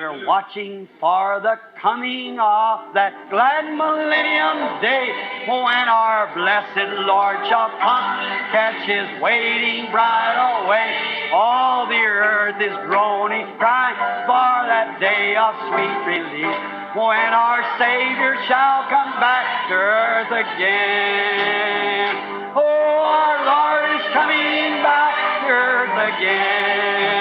We're watching for the coming of that glad millennium day, when our blessed Lord shall come, catch His waiting bride away. All the earth is groaning, crying for that day of sweet release, when our Savior shall come back to earth again. Oh, our Lord is coming back to earth again.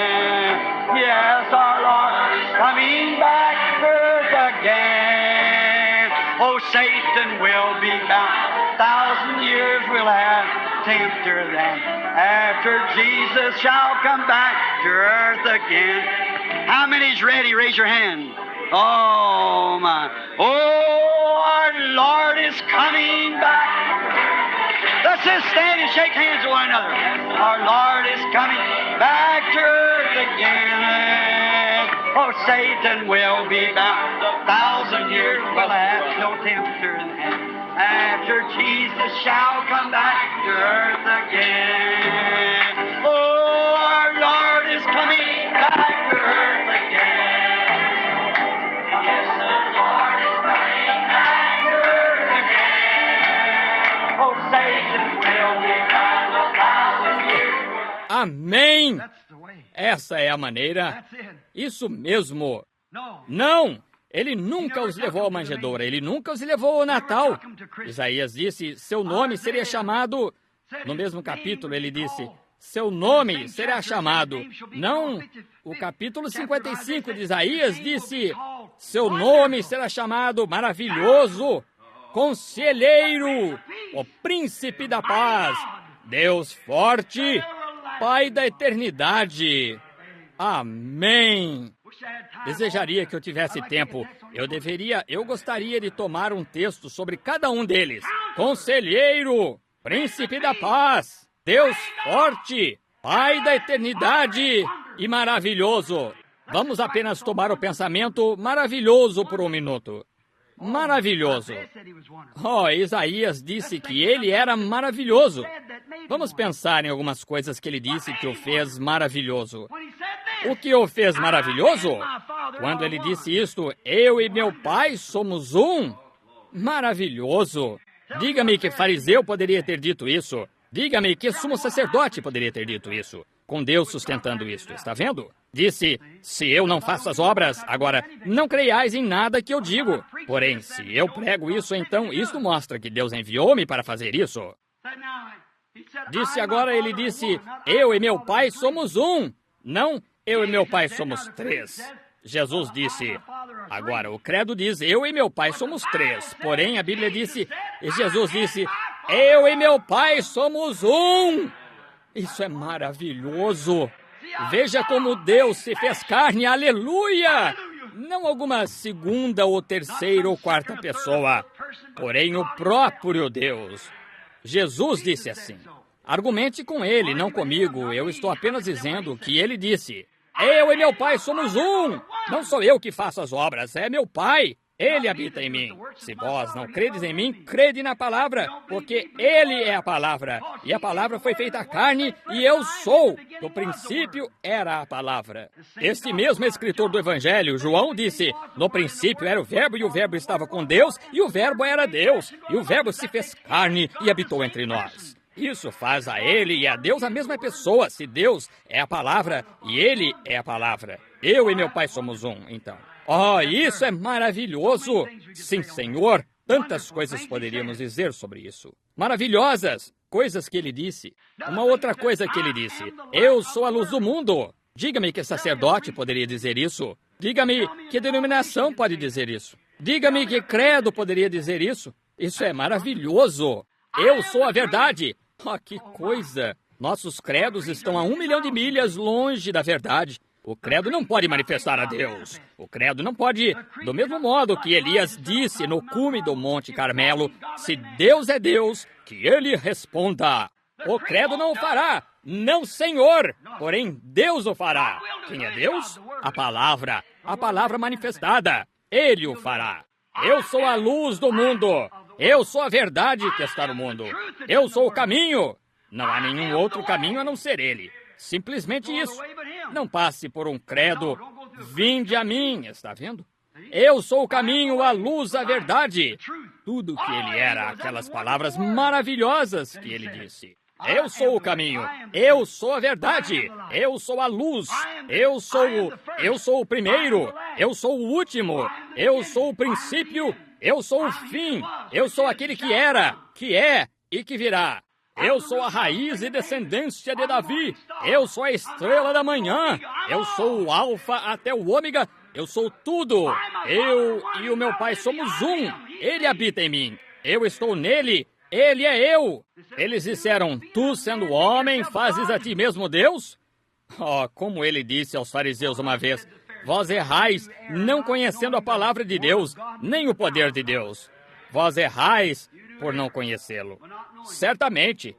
Yes, our Lord is coming back to earth again. Oh, Satan will be bound, 1,000 years will have tempter then, after Jesus shall come back to earth again. How many's ready? Raise your hand. Oh, my. Oh, our Lord is coming back. Let's just stand and shake hands with one another. Our Lord is coming back to earth again. Oh, Satan will be bound, 1,000 years will have no tempter then, after Jesus shall come back to earth again. Oh, our Lord is coming back to earth again. Yes, the Lord is coming back to earth again. Oh, Satan will be bound, 1,000 years. Amém! That's the way. Essa é a maneira. That's it. Isso mesmo. No. Não! Ele nunca os levou à manjedoura, ele nunca os levou ao Natal. Isaías disse, seu nome seria chamado... No mesmo capítulo ele disse, seu nome será chamado... Não, o capítulo 55 de Isaías disse, seu nome será chamado Maravilhoso, Conselheiro, o Príncipe da Paz, Deus Forte, Pai da Eternidade. Amém! Desejaria que eu tivesse tempo. Eu gostaria de tomar um texto sobre cada um deles. Conselheiro, Príncipe da Paz, Deus Forte, Pai da Eternidade e Maravilhoso. Vamos apenas tomar o pensamento maravilhoso por um minuto. Maravilhoso. Oh, Isaías disse que ele era maravilhoso. Vamos pensar em algumas coisas que ele disse que o fez maravilhoso. O que o fez maravilhoso? Quando ele disse isto, eu e meu Pai somos um. Maravilhoso. Diga-me que fariseu poderia ter dito isso. Diga-me que sumo sacerdote poderia ter dito isso. Com Deus sustentando isso, está vendo? Disse, se eu não faço as obras, agora, não creiais em nada que eu digo. Porém, se eu prego isso, então isso mostra que Deus enviou-me para fazer isso. Disse agora, ele disse, eu e meu Pai somos um. Não, eu e meu Pai somos três. Jesus disse, agora o credo diz, eu e meu Pai somos três. Porém, a Bíblia disse, e Jesus disse, eu e meu Pai somos um. Isso é maravilhoso. Veja como Deus se fez carne, aleluia! Não alguma segunda ou terceira ou quarta pessoa, porém o próprio Deus. Jesus disse assim. Argumente com ele, não comigo. Eu estou apenas dizendo o que ele disse. Eu e meu Pai somos um. Não sou eu que faço as obras, é meu Pai. Ele habita em mim. Se vós não credes em mim, crede na palavra, porque Ele é a palavra. E a palavra foi feita carne, e eu sou. No princípio era a palavra. Este mesmo escritor do Evangelho, João, disse, no princípio era o Verbo, e o Verbo estava com Deus, e o Verbo era Deus. E o Verbo se fez carne e habitou entre nós. Isso faz a Ele e a Deus a mesma pessoa, se Deus é a palavra e Ele é a palavra. Eu e meu Pai somos um, então. Oh, isso é maravilhoso! Sim, Senhor, tantas coisas poderíamos dizer sobre isso. Maravilhosas coisas que ele disse. Uma outra coisa que ele disse, eu sou a luz do mundo. Diga-me que sacerdote poderia dizer isso. Diga-me que denominação pode dizer isso. Diga-me que credo poderia dizer isso. Isso é maravilhoso. Eu sou a verdade. Oh, que coisa! Nossos credos estão a 1 milhão de milhas longe da verdade. O credo não pode manifestar a Deus. O credo não pode, do mesmo modo que Elias disse no cume do Monte Carmelo, se Deus é Deus, que ele responda. O credo não o fará. Não, Senhor. Porém, Deus o fará. Quem é Deus? A palavra manifestada. Ele o fará. Eu sou a luz do mundo. Eu sou a verdade que está no mundo. Eu sou o caminho. Não há nenhum outro caminho a não ser ele. Simplesmente isso. Não passe por um credo. Vinde a mim, está vendo? Eu sou o caminho, a luz, a verdade. Tudo que ele era, aquelas palavras maravilhosas que ele disse. Eu sou o caminho, eu sou a verdade, eu sou a luz, eu sou o primeiro, eu sou o último, eu sou o princípio, eu sou o fim, eu sou aquele que era, que é e que virá. Eu sou a raiz e descendência de Davi. Eu sou a estrela da manhã. Eu sou o alfa até o ômega. Eu sou tudo. Eu e o meu Pai somos um. Ele habita em mim. Eu estou nele. Ele é eu. Eles disseram, tu sendo homem, fazes a ti mesmo Deus? Oh, como ele disse aos fariseus uma vez, vós errais, não conhecendo a palavra de Deus, nem o poder de Deus. Vós errais por não conhecê-lo. Certamente.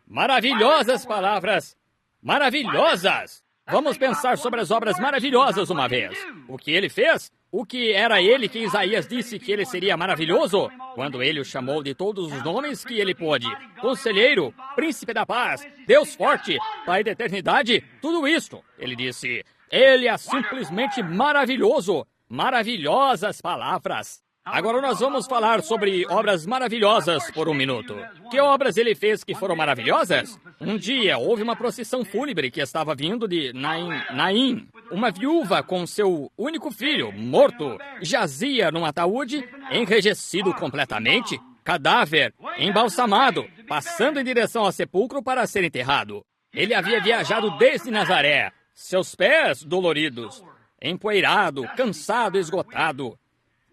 Maravilhosas palavras. Maravilhosas. Vamos pensar sobre as obras maravilhosas uma vez. O que ele fez? O que era ele que Isaías disse que ele seria maravilhoso? Quando ele o chamou de todos os nomes que ele pôde. Conselheiro, príncipe da paz, Deus forte, Pai da eternidade, tudo isto. Ele disse, ele é simplesmente maravilhoso. Maravilhosas palavras. Agora nós vamos falar sobre obras maravilhosas por um minuto. Que obras ele fez que foram maravilhosas? Um dia houve uma procissão fúnebre que estava vindo de Naim. Uma viúva com seu único filho, morto, jazia num ataúde, enrijecido completamente, cadáver, embalsamado, passando em direção ao sepulcro para ser enterrado. Ele havia viajado desde Nazaré, seus pés doloridos, empoeirado, cansado, esgotado.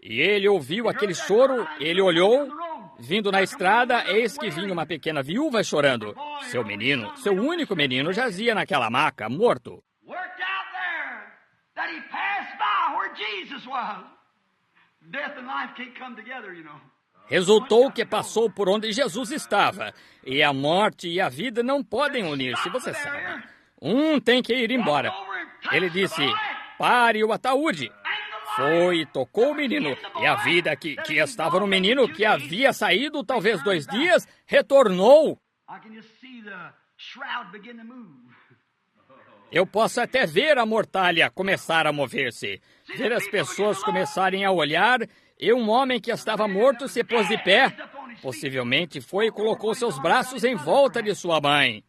E ele ouviu aquele choro, ele olhou, vindo na estrada, eis que vinha uma pequena viúva chorando. Seu menino, seu único menino, jazia naquela maca, morto. Resultou que passou por onde Jesus estava, e a morte e a vida não podem unir-se, você sabe. Um tem que ir embora. Ele disse, pare o ataúde. Foi e tocou o menino, e a vida que estava no menino, que havia saído talvez 2 dias, retornou. Eu posso até ver a mortalha começar a mover-se, ver as pessoas começarem a olhar, e um homem que estava morto se pôs de pé. Possivelmente foi e colocou seus braços em volta de sua mãe.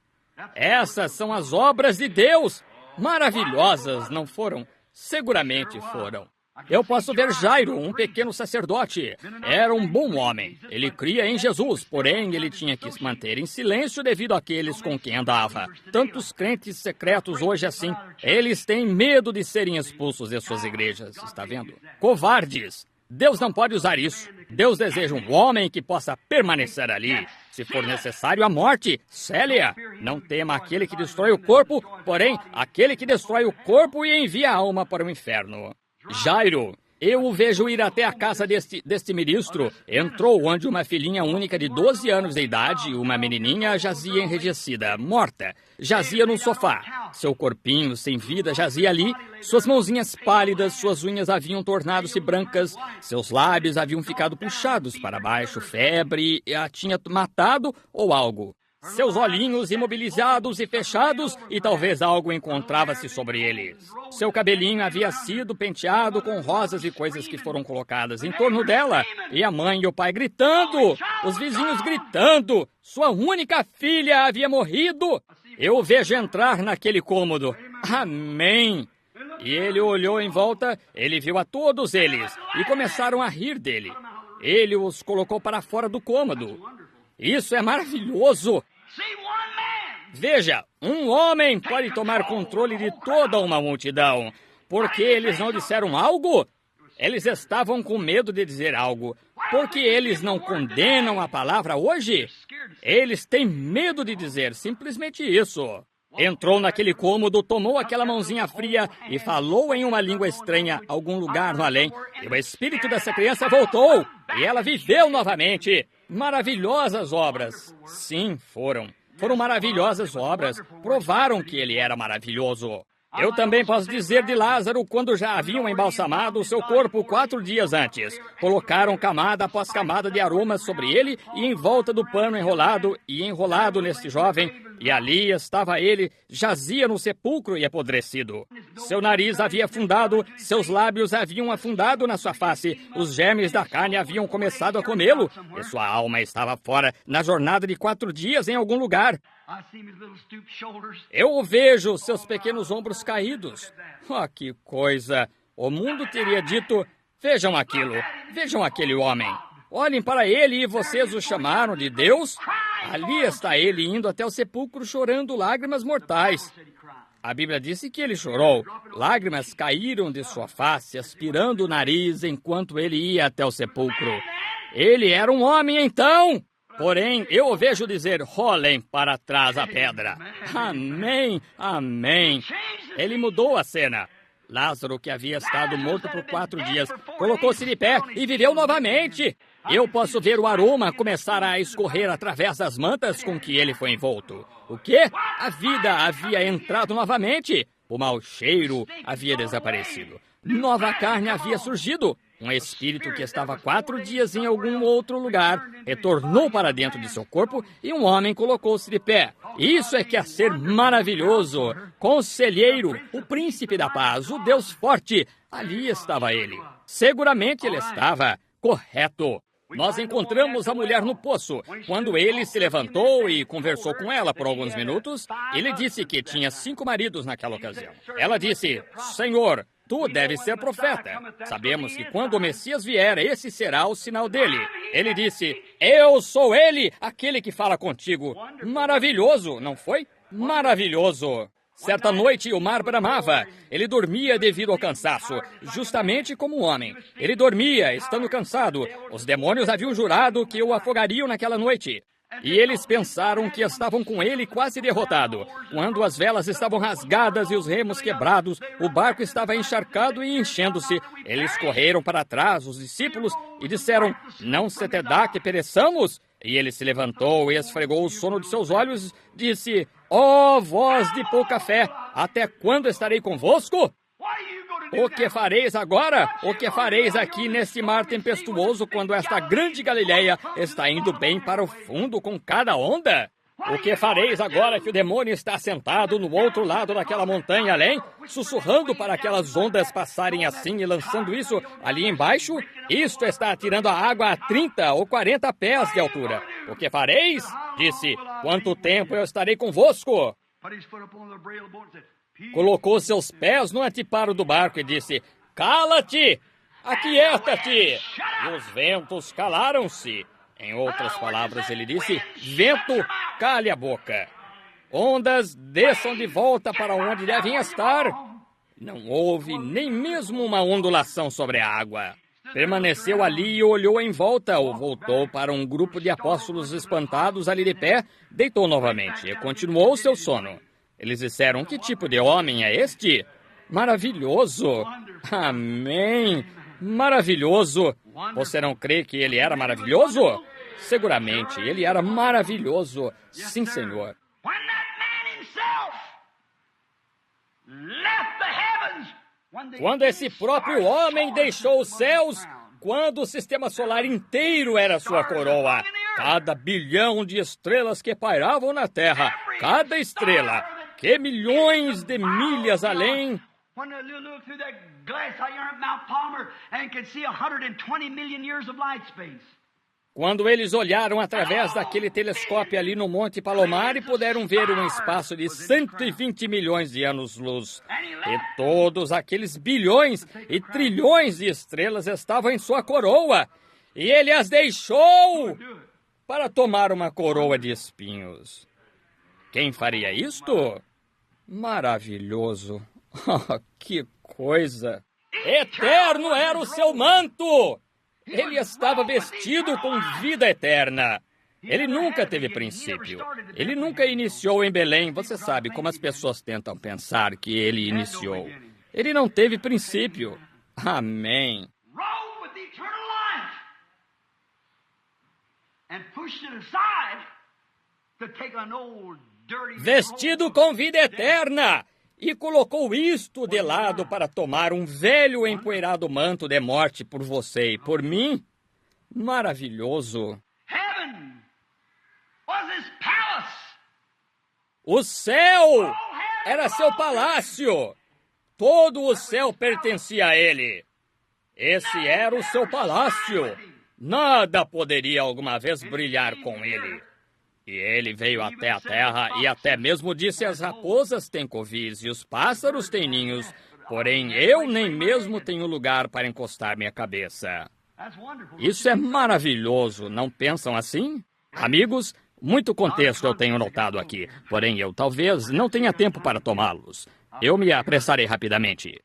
Essas são as obras de Deus. Maravilhosas, não foram? Seguramente foram. Eu posso ver Jairo, um pequeno sacerdote. Era um bom homem. Ele cria em Jesus, porém ele tinha que se manter em silêncio devido àqueles com quem andava. Tantos crentes secretos hoje assim, eles têm medo de serem expulsos de suas igrejas, está vendo? Covardes. Deus não pode usar isso. Deus deseja um homem que possa permanecer ali. Se for necessário a morte, Célia, não tema aquele que destrói o corpo, porém aquele que destrói o corpo e envia a alma para o inferno. Jairo, eu o vejo ir até a casa deste ministro. Entrou onde uma filhinha única de 12 anos de idade, uma menininha, jazia enrijecida, morta. Jazia no sofá. Seu corpinho sem vida jazia ali. Suas mãozinhas pálidas, suas unhas haviam tornado-se brancas. Seus lábios haviam ficado puxados para baixo. Febre a tinha matado ou algo. Seus olhinhos imobilizados e fechados, e talvez algo encontrava-se sobre eles. Seu cabelinho havia sido penteado com rosas e coisas que foram colocadas em torno dela. E a mãe e o pai gritando, os vizinhos gritando. Sua única filha havia morrido. Eu o vejo entrar naquele cômodo. Amém. E ele olhou em volta, ele viu a todos eles, e começaram a rir dele. Ele os colocou para fora do cômodo. Isso é maravilhoso. Veja, um homem pode tomar controle de toda uma multidão. Porque eles não disseram algo? Eles estavam com medo de dizer algo. Porque eles não condenam a palavra hoje? Eles têm medo de dizer simplesmente isso. Entrou naquele cômodo, tomou aquela mãozinha fria e falou em uma língua estranha, algum lugar no além. E o espírito dessa criança voltou, e ela viveu novamente. Maravilhosas obras. Sim, foram. Foram maravilhosas obras. Provaram que ele era maravilhoso. Eu também posso dizer de Lázaro quando já haviam embalsamado o seu corpo 4 dias antes. Colocaram camada após camada de aromas sobre ele e em volta do pano enrolado neste jovem. E ali estava ele, jazia no sepulcro e apodrecido. Seu nariz havia afundado, seus lábios haviam afundado na sua face, os germes da carne haviam começado a comê-lo, e sua alma estava fora, na jornada de 4 dias em algum lugar. Eu o vejo, seus pequenos ombros caídos. Oh, que coisa! O mundo teria dito, vejam aquilo, vejam aquele homem. Olhem para ele e vocês o chamaram de Deus? Ali está ele indo até o sepulcro chorando lágrimas mortais. A Bíblia disse que ele chorou. Lágrimas caíram de sua face, aspirando o nariz enquanto ele ia até o sepulcro. Ele era um homem então! Porém, eu o vejo dizer, rolem para trás a pedra. Amém, amém. Ele mudou a cena. Lázaro, que havia estado morto por 4 dias, colocou-se de pé e viveu novamente. Eu posso ver o aroma começar a escorrer através das mantas com que ele foi envolto. O quê? A vida havia entrado novamente. O mau cheiro havia desaparecido. Nova carne havia surgido. Um espírito que estava 4 dias em algum outro lugar retornou para dentro de seu corpo e um homem colocou-se de pé. Isso é que é ser maravilhoso. Conselheiro, o príncipe da paz, o Deus forte. Ali estava ele. Seguramente ele estava correto. Nós encontramos a mulher no poço. Quando ele se levantou e conversou com ela por alguns minutos, ele disse que tinha 5 maridos naquela ocasião. Ela disse, Senhor, tu deves ser profeta. Sabemos que quando o Messias vier, esse será o sinal dele. Ele disse, eu sou ele, aquele que fala contigo. Maravilhoso, não foi? Maravilhoso. Certa noite o mar bramava. Ele dormia devido ao cansaço, justamente como um homem. Ele dormia, estando cansado. Os demônios haviam jurado que o afogariam naquela noite. E eles pensaram que estavam com ele quase derrotado. Quando as velas estavam rasgadas e os remos quebrados, o barco estava encharcado e enchendo-se. Eles correram para trás, os discípulos, e disseram, não se te dá que pereçamos? E ele se levantou e esfregou o sono de seus olhos, disse, ó voz de pouca fé, até quando estarei convosco? O que fareis agora? O que fareis aqui neste mar tempestuoso quando esta grande Galileia está indo bem para o fundo com cada onda? O que fareis agora que o demônio está sentado no outro lado daquela montanha além, sussurrando para aquelas ondas passarem assim e lançando isso ali embaixo? Isto está tirando a água a 30 ou 40 pés de altura. O que fareis? Disse, quanto tempo eu estarei convosco? Colocou seus pés no anteparo do barco e disse, cala-te, aquieta-te. E os ventos calaram-se. Em outras palavras, ele disse, vento, cale a boca. Ondas, desçam de volta para onde devem estar. Não houve nem mesmo uma ondulação sobre a água. Permaneceu ali e olhou em volta, ou voltou para um grupo de apóstolos espantados ali de pé, deitou novamente e continuou seu sono. Eles disseram, que tipo de homem é este? Maravilhoso! Amém! Maravilhoso! Você não crê que ele era maravilhoso? Seguramente, ele era maravilhoso. Sim, Senhor. Quando esse próprio homem deixou os céus, quando o sistema solar inteiro era sua coroa, cada bilhão de estrelas que pairavam na Terra, cada estrela, que milhões de milhas além. When they look through that glass out here at Mount Palmer and could see 120 million years of light space. Quando eles olharam através daquele telescópio ali no Monte Palomar e puderam ver um espaço de 120 milhões de anos-luz. E todos aqueles bilhões e trilhões de estrelas estavam em sua coroa. E ele as deixou para tomar uma coroa de espinhos. Quem faria isto? Maravilhoso. Oh, que coisa! Eterno era o seu manto! Ele estava vestido com vida eterna. Ele nunca teve princípio. Ele nunca iniciou em Belém. Você sabe como as pessoas tentam pensar que ele iniciou. Ele não teve princípio. Amém. Vestido com vida eterna. E colocou isto de lado para tomar um velho empoeirado manto de morte por você e por mim? Maravilhoso! O céu era seu palácio. Todo o céu pertencia a ele. Esse era o seu palácio. Nada poderia alguma vez brilhar com ele. E ele veio até a terra e até mesmo disse: as raposas têm covis e os pássaros têm ninhos, porém eu nem mesmo tenho lugar para encostar minha cabeça. Isso é maravilhoso, não pensam assim? Amigos, muito contexto eu tenho notado aqui, porém eu talvez não tenha tempo para tomá-los. Eu me apressarei rapidamente.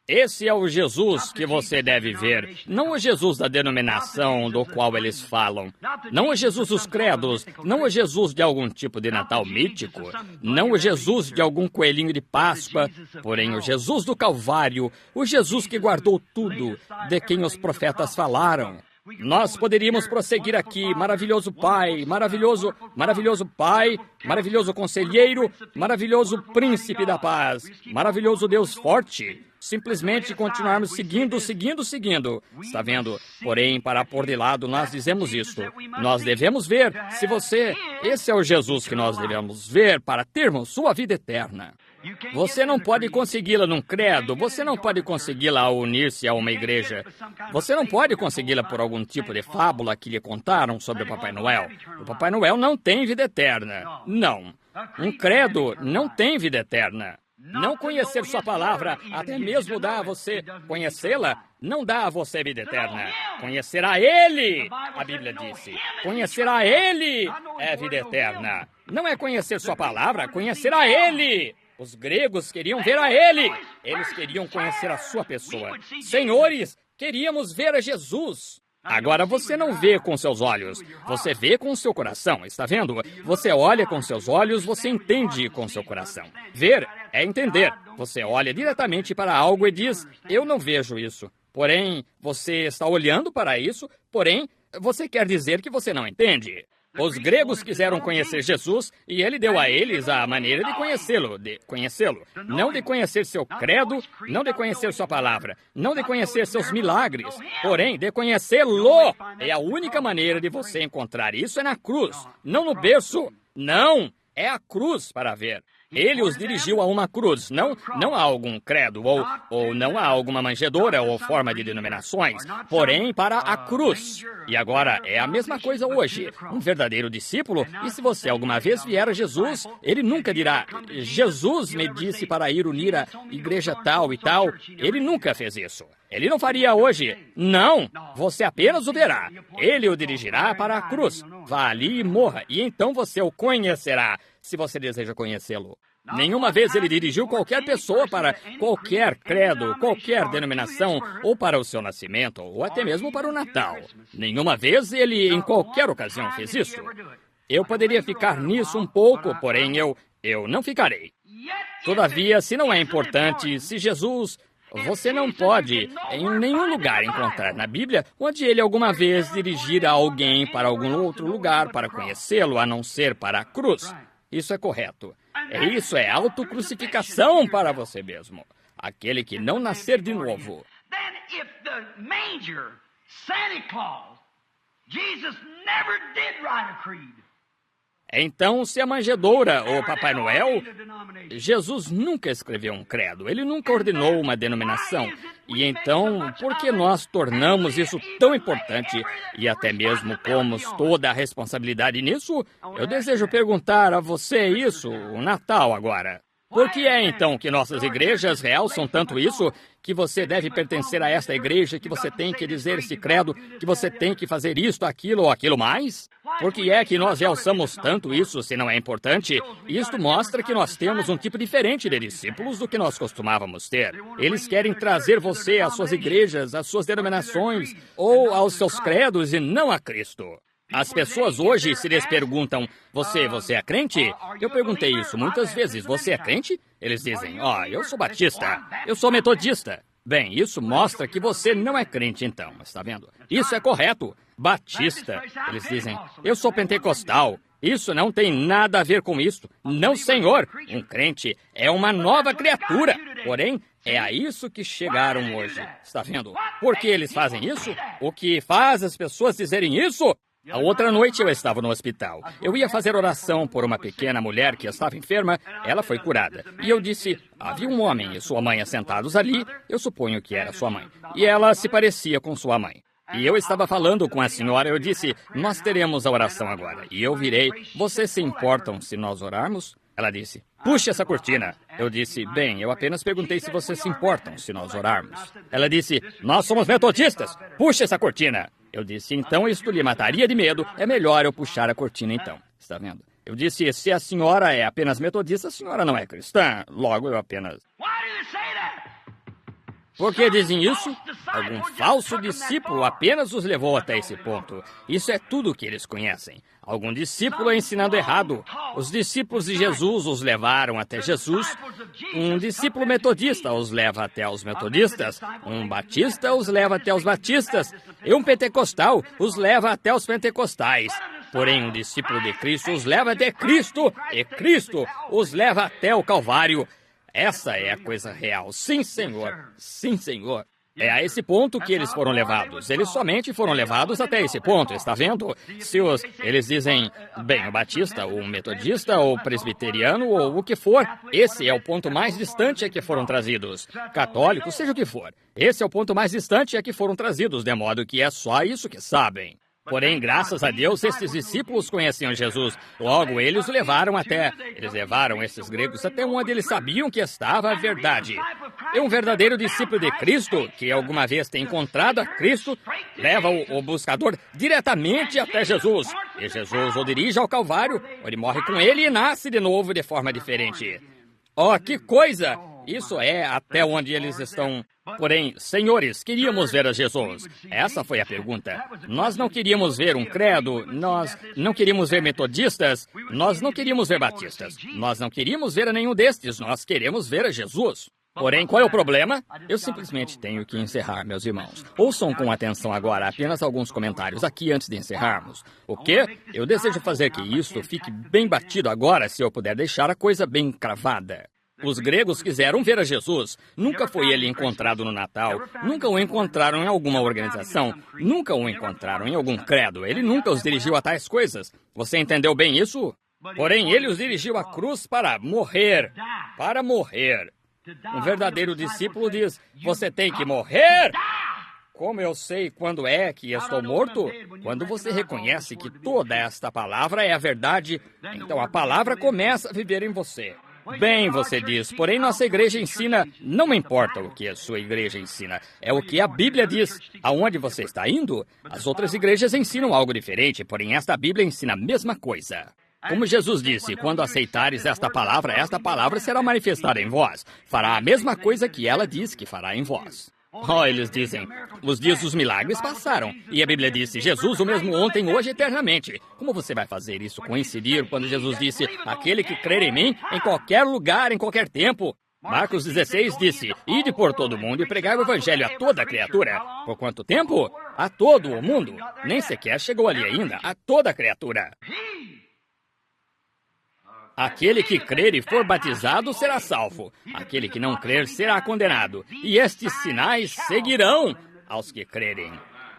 Esse é o Jesus que você deve ver, não o Jesus da denominação do qual eles falam, não o Jesus dos credos, não o Jesus de algum tipo de Natal mítico, não o Jesus de algum coelhinho de Páscoa, porém o Jesus do Calvário, o Jesus que guardou tudo, de quem os profetas falaram. Nós poderíamos prosseguir aqui: maravilhoso Pai, maravilhoso Pai, maravilhoso Conselheiro, maravilhoso Príncipe da Paz, maravilhoso Deus forte. Simplesmente continuarmos seguindo. Está vendo? Porém, para pôr de lado, nós dizemos isto. Nós devemos ver se você... Esse é o Jesus que nós devemos ver para termos sua vida eterna. Você não pode consegui-la num credo, você não pode consegui-la ao unir-se a uma igreja. Você não pode consegui-la por algum tipo de fábula que lhe contaram sobre o Papai Noel. O Papai Noel não tem vida eterna. Não. Um credo não tem vida eterna. Não conhecer sua palavra, até mesmo dá a você conhecê-la, não dá a você vida eterna. Conhecer a Ele, a Bíblia disse. Conhecer a Ele é vida eterna. Não é conhecer sua palavra, conhecer a Ele. Os gregos queriam ver a Ele. Eles queriam conhecer a sua pessoa. Senhores, queríamos ver a Jesus. Agora você não vê com seus olhos, você vê com o seu coração, está vendo? Você olha com seus olhos, você entende com seu coração. Ver é entender. Você olha diretamente para algo e diz: eu não vejo isso. Porém, você está olhando para isso, porém, você quer dizer que você não entende. Os gregos quiseram conhecer Jesus e ele deu a eles a maneira de conhecê-lo. Não de conhecer seu credo, não de conhecer sua palavra, não de conhecer seus milagres, porém de conhecê-lo. É a única maneira de você encontrar isso é na cruz, não no berço. Não, é a cruz para ver. Ele os dirigiu a uma cruz, não a algum credo, ou não a alguma manjedoura ou forma de denominações, porém para a cruz. E agora, é a mesma coisa hoje. Um verdadeiro discípulo, e se você alguma vez vier a Jesus, ele nunca dirá: Jesus me disse para ir unir a igreja tal e tal. Ele nunca fez isso. Ele não faria hoje. Não, você apenas o verá. Ele o dirigirá para a cruz. Vá ali e morra, e então você o conhecerá, se você deseja conhecê-lo. Nenhuma vez ele dirigiu qualquer pessoa para qualquer credo, qualquer denominação, ou para o seu nascimento, ou até mesmo para o Natal. Nenhuma vez ele, em qualquer ocasião, fez isso. Eu poderia ficar nisso um pouco, porém eu não ficarei. Todavia, se não é importante, se Jesus... Você não pode, em nenhum lugar, encontrar na Bíblia onde ele alguma vez dirigir alguém para algum outro lugar para conhecê-lo, a não ser para a cruz. Isso é correto. Isso é autocrucificação para você mesmo. Aquele que não nascer de novo. Então, se a manjedoura ou Papai Noel, Jesus nunca escreveu um credo, ele nunca ordenou uma denominação. E então, por que nós tornamos isso tão importante e até mesmo pomos toda a responsabilidade nisso? Eu desejo perguntar a você isso, o Natal agora. Por que é então que nossas igrejas realçam tanto isso, que você deve pertencer a esta igreja, que você tem que dizer esse credo, que você tem que fazer isto, aquilo ou aquilo mais? Por que é que nós realçamos tanto isso, se não é importante? Isto mostra que nós temos um tipo diferente de discípulos do que nós costumávamos ter. Eles querem trazer você às suas igrejas, às suas denominações, ou aos seus credos e não a Cristo. As pessoas hoje se lhes perguntam: você é crente? Eu perguntei isso muitas vezes. Você é crente? Eles dizem: eu sou batista, eu sou metodista. Bem, isso mostra que você não é crente então, está vendo? Isso é correto. Batista. Eles dizem: eu sou pentecostal. Isso não tem nada a ver com isso. Não, senhor. Um crente é uma nova criatura. Porém, é a isso que chegaram hoje. Está vendo? Por que eles fazem isso? O que faz as pessoas dizerem isso? A outra noite eu estava no hospital. Eu ia fazer oração por uma pequena mulher que estava enferma. Ela foi curada. E eu disse, havia um homem e sua mãe assentados ali. Eu suponho que era sua mãe. E ela se parecia com sua mãe. E eu estava falando com a senhora, eu disse, nós teremos a oração agora. E eu virei, vocês se importam se nós orarmos? Ela disse, puxe essa cortina. Eu disse, bem, eu apenas perguntei se vocês se importam se nós orarmos. Ela disse, nós somos metodistas, puxe essa cortina. Eu disse, então isto lhe mataria de medo, é melhor eu puxar a cortina então. Está vendo? Eu disse, se a senhora é apenas metodista, a senhora não é cristã. Logo eu apenas... Por que dizem isso? Algum falso discípulo apenas os levou até esse ponto. Isso é tudo o que eles conhecem. Algum discípulo ensinando errado. Os discípulos de Jesus os levaram até Jesus. Um discípulo metodista os leva até os metodistas. Um batista os leva até os batistas. E um pentecostal os leva até os pentecostais. Porém, um discípulo de Cristo os leva até Cristo. E Cristo os leva até o Calvário. Essa é a coisa real. Sim, Senhor. Sim, Senhor. É a esse ponto que eles foram levados. Eles somente foram levados até esse ponto, está vendo? Se eles dizem, bem, o batista, o metodista, o presbiteriano, ou o que for, esse é o ponto mais distante a que foram trazidos. Católico, seja o que for. Esse é o ponto mais distante a que foram trazidos, de modo que é só isso que sabem. Porém, graças a Deus, estes discípulos conheciam Jesus. Logo, eles levaram esses gregos até onde eles sabiam que estava a verdade. E um verdadeiro discípulo de Cristo, que alguma vez tem encontrado a Cristo, leva o buscador diretamente até Jesus. E Jesus o dirige ao Calvário, onde morre com ele e nasce de novo de forma diferente. Oh, que coisa! Isso é até onde eles estão. Porém, senhores, queríamos ver a Jesus. Essa foi a pergunta. Nós não queríamos ver um credo, nós não queríamos ver metodistas, nós não queríamos ver batistas, nós não queríamos ver a nenhum destes, nós queremos ver a Jesus. Porém, qual é o problema? Eu simplesmente tenho que encerrar, meus irmãos. Ouçam com atenção agora apenas alguns comentários aqui antes de encerrarmos. O quê? Eu desejo fazer que isto fique bem batido agora, se eu puder deixar a coisa bem cravada. Os gregos quiseram ver a Jesus. Nunca foi ele encontrado no Natal. Nunca o encontraram em alguma organização. Nunca o encontraram em algum credo. Ele nunca os dirigiu a tais coisas. Você entendeu bem isso? Porém, ele os dirigiu à cruz para morrer. Para morrer. Um verdadeiro discípulo diz, você tem que morrer. Como eu sei quando é que estou morto? Quando você reconhece que toda esta palavra é a verdade, então a palavra começa a viver em você. Bem, você diz, porém nossa igreja ensina, não importa o que a sua igreja ensina, é o que a Bíblia diz. Aonde você está indo? As outras igrejas ensinam algo diferente, porém esta Bíblia ensina a mesma coisa. Como Jesus disse, quando aceitares esta palavra será manifestada em vós. Fará a mesma coisa que ela diz que fará em vós. Oh, eles dizem, os dias dos milagres passaram. E a Bíblia disse, Jesus o mesmo ontem, hoje e eternamente. Como você vai fazer isso coincidir quando Jesus disse, aquele que crer em mim, em qualquer lugar, em qualquer tempo? Marcos 16 disse, ide por todo o mundo e pregai o evangelho a toda criatura. Por quanto tempo? A todo o mundo. Nem sequer chegou ali ainda, a toda criatura. Aquele que crer e for batizado será salvo. Aquele que não crer será condenado. E estes sinais seguirão aos que crerem.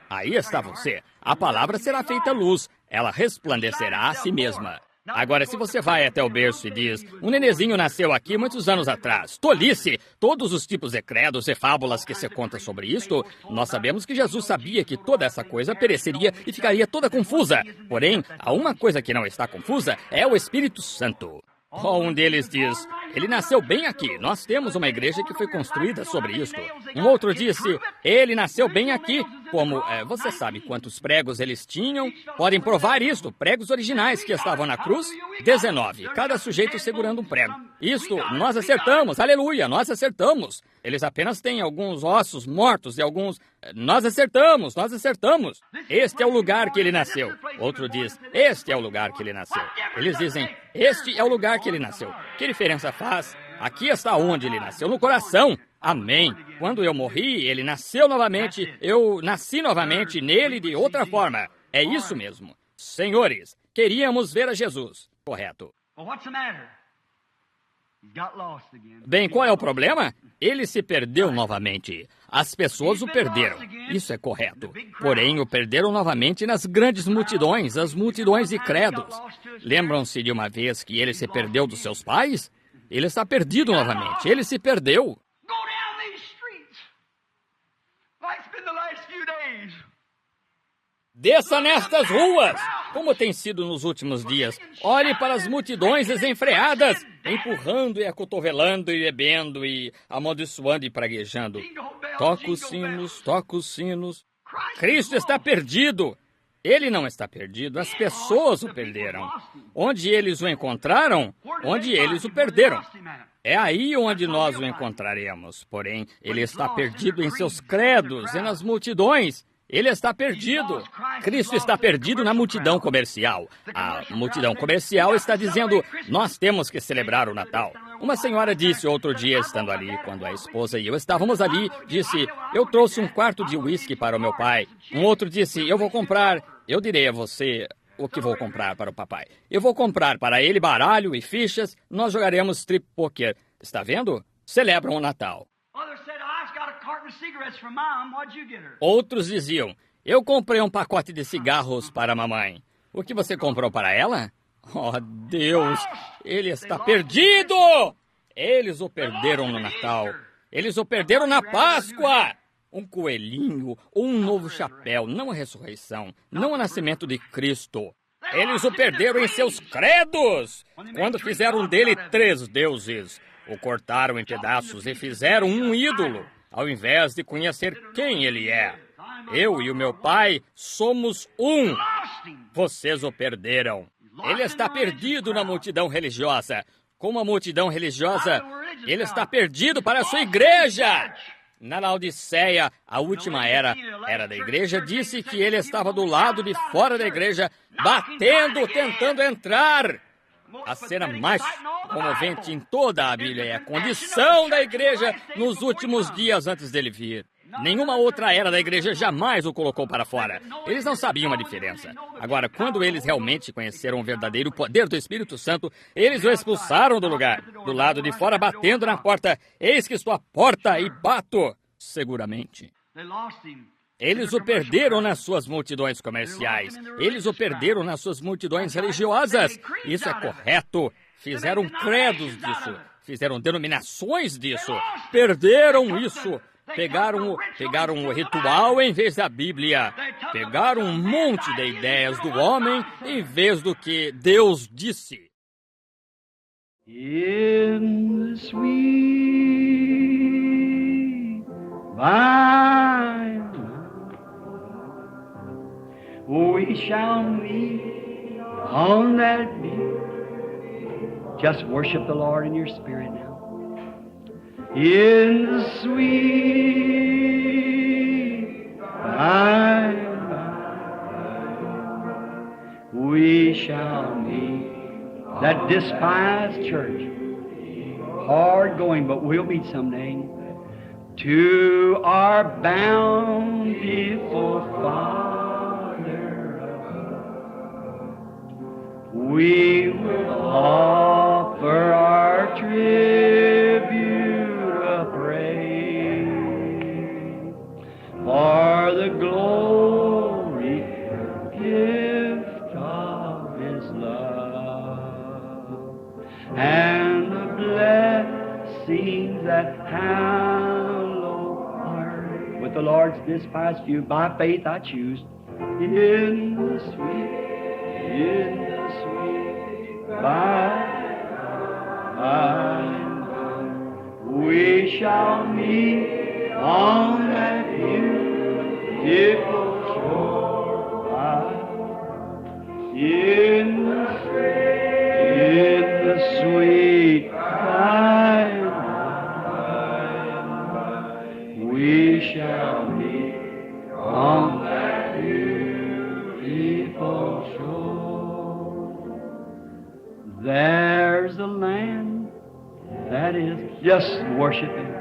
Aí está você. A palavra será feita luz. Ela resplandecerá a si mesma. Agora, se você vai até o berço e diz, um nenezinho nasceu aqui muitos anos atrás. Tolice! Todos os tipos de credos e fábulas que se conta sobre isto, nós sabemos que Jesus sabia que toda essa coisa pereceria e ficaria toda confusa. Porém, há uma coisa que não está confusa, é o Espírito Santo. Oh, um deles diz, ele nasceu bem aqui. Nós temos uma igreja que foi construída sobre isto. Um outro disse, ele nasceu bem aqui. Como, você sabe quantos pregos eles tinham? Podem provar isto, pregos originais que estavam na cruz. 19, cada sujeito segurando um prego. Isto, nós acertamos, aleluia, nós acertamos. Eles apenas têm alguns ossos mortos e alguns... Nós acertamos, nós acertamos. Este é o lugar que ele nasceu. Outro diz, este é o lugar que ele nasceu. Eles dizem, este é o lugar que ele nasceu. Que diferença faz? Aqui está onde ele nasceu, no coração. Amém. Quando eu morri, ele nasceu novamente. Eu nasci novamente nele de outra forma. É isso mesmo. Senhores, queríamos ver a Jesus. Correto. Bem, qual é o problema? Ele se perdeu novamente. As pessoas o perderam. Isso é correto. Porém, o perderam novamente nas grandes multidões, as multidões de credos. Lembram-se de uma vez que ele se perdeu dos seus pais? Ele está perdido novamente. Ele se perdeu. Desça nestas ruas, como tem sido nos últimos dias. Olhe para as multidões desenfreadas, empurrando e acotovelando e bebendo e amaldiçoando e praguejando. Toca os sinos, toca os sinos. Cristo está perdido. Ele não está perdido, as pessoas o perderam. Onde eles o encontraram, onde eles o perderam. É aí onde nós o encontraremos. Porém, ele está perdido em seus credos e nas multidões. Ele está perdido. Cristo está perdido na multidão comercial. A multidão comercial está dizendo, nós temos que celebrar o Natal. Uma senhora disse outro dia, estando ali, quando a esposa e eu estávamos ali, disse, eu trouxe um quarto de uísque para o meu pai. Um outro disse, eu vou comprar, eu direi a você o que vou comprar para o papai. Eu vou comprar para ele baralho e fichas, nós jogaremos strip poker. Está vendo? Celebram o Natal. Outros diziam, eu comprei um pacote de cigarros para a mamãe. O que você comprou para ela? Oh, Deus, ele está perdido! Eles o perderam no Natal. Eles o perderam na Páscoa! Um coelhinho ou um novo chapéu, não a ressurreição, não o nascimento de Cristo. Eles o perderam em seus credos, quando fizeram dele 3 deuses. O cortaram em pedaços e fizeram um ídolo, ao invés de conhecer quem ele é. Eu e o meu pai somos um. Vocês o perderam. Ele está perdido na multidão religiosa. Como a multidão religiosa, ele está perdido para a sua igreja. Na Laodiceia, a última era da igreja, disse que ele estava do lado de fora da igreja, batendo, tentando entrar. A cena mais comovente em toda a Bíblia é a condição da igreja nos últimos dias antes dele vir. Nenhuma outra era da igreja jamais o colocou para fora. Eles não sabiam a diferença. Agora, quando eles realmente conheceram o verdadeiro poder do Espírito Santo, eles o expulsaram do lugar, do lado de fora, batendo na porta. Eis que estou à porta e bato. Seguramente. Eles o perderam nas suas multidões comerciais. Eles o perderam nas suas multidões religiosas. Isso é correto. Fizeram credos disso. Fizeram denominações disso. Perderam isso. Pegaram o ritual em vez da Bíblia. Pegaram um monte de ideias do homem em vez do que Deus disse. In the sweet by we shall meet on that day. Just worship the Lord in your spirit now. In the sweet by we shall meet. That despised church, hard going, but we'll meet someday. To our bountiful Father, we will offer our tribute of praise for the glory gift of His love and the blessings that hallow our with the Lord's despised few. By faith I choose in the sweet by we shall meet on that beautiful shore in the sweet by we shall meet on that beautiful shore. There's a land that is just worshiping.